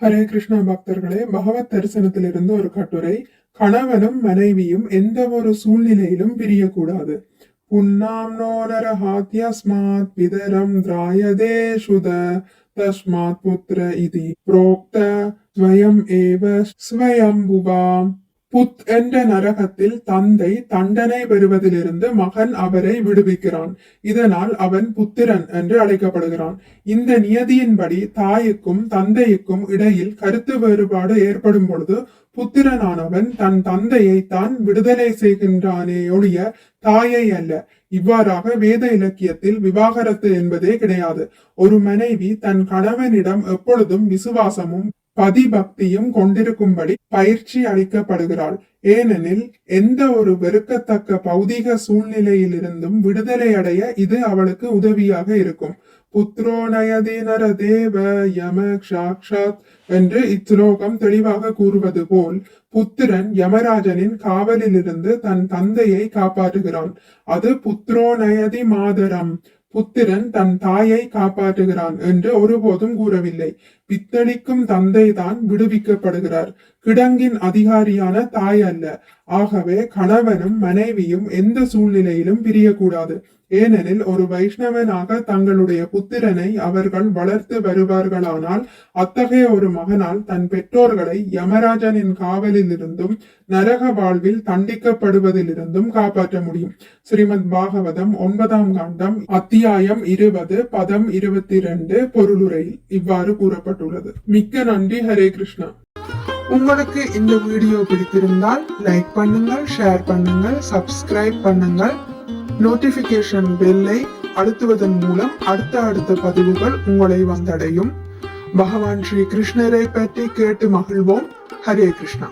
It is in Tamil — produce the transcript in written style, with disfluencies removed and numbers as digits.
ஹரே கிருஷ்ணா பக்தர்களே, பகவத் தரிசனத்திலிருந்து ஒரு கட்டுரை. கணவனும் மனைவியும் எந்த ஒரு சூழ்நிலையிலும் பிரியக்கூடாது. புன்னாம் நோனரஹாத்யஸ்மாத் பிதரம் திராயதே சுத தஸ்மாத் புத்திர இதி புரோக்த ஸ்வயம் ஏவ ஸ்வயம்புவாம். புத் என்ற நரகத்தில் தந்தை தண்டனை பெறுவதிலிருந்து மகன் அவரை விடுவிக்கிறான். இதனால் அவன் புத்திரன் என்று அழைக்கப்படுகிறான். இந்த நியதியின்படி தாய்க்கும் தந்தைக்கும் இடையில் கருத்து வேறுபாடு ஏற்படும் பொழுது புத்திரனானவன் தன் தந்தையை தான் விடுதலை செய்கின்றானே ஒழிய தாயை அல்ல. இவ்வாறாக வேத இலக்கியத்தில் விவாகரத்து என்பதே கிடையாது. ஒரு மனைவி தன் கணவனிடம் எப்பொழுதும் விசுவாசமும் பதிபக்தியும் கொண்டிருக்கும்படி பயிற்சி அளிக்கப்படுகிறாள். ஏனெனில் எந்த ஒரு வெறுக்கத்தக்க பௌதிக சூழ்நிலையிலிருந்தும் விடுதலை அடைய இது அவளுக்கு உதவியாக இருக்கும். புத்ரோ நயதீனர தேவ யம சாக்ஷாத் என்று இச்லோகம் தெளிவாக கூறுவது போல், புத்திரன் யமராஜனின் காவலிலிருந்து தன் தந்தையை காப்பாற்றுகிறான். அது புத்ரோ நயதி மாதரம், புத்திரன் தன் தாயை காப்பாற்றுகிறான் என்று ஒருபோதும் கூறவில்லை. பித்தளிக்கும் தந்தை தான் விடுவிக்கப்படுகிறார், கிடங்கின் அதிகாரியான தாய் அல்ல. ஆகவே கணவனும் மனைவியும் எந்த சூழ்நிலையிலும் பிரியக்கூடாது. ஏனெனில் ஒரு வைஷ்ணவனாக தங்களுடைய புத்திரனை அவர்கள் வளர்த்து வருவார்களானால் அத்தகைய ஒரு மகனால் தன் பெற்றோர்களை யமராஜனின் காவலில் இருந்தும் நரக வாழ்வில் தண்டிக்கப்படுவதிலிருந்தும் காப்பாற்ற முடியும். ஸ்ரீமத் பாகவதம் 9ஆம் காண்டம் அத்தியாயம் 20 பதம் 22 பொருளுரையில் இவ்வாறு கூறப்பட்டுள்ளது. மிக்க நன்றி. ஹரே கிருஷ்ணா. உங்களுக்கு இந்த வீடியோ பிடித்திருந்தால் லைக் பண்ணுங்கள், ஷேர் பண்ணுங்கள், சப்ஸ்கிரைப் பண்ணுங்கள். நோட்டிபிகேஷன் பெல்லை அழுத்துவதன் மூலம் அடுத்த பதிவுகள் உங்களை வந்தடையும். பகவான் ஸ்ரீ கிருஷ்ணரை பற்றி கேட்டு மகிழ்வோம். ஹரே கிருஷ்ணா.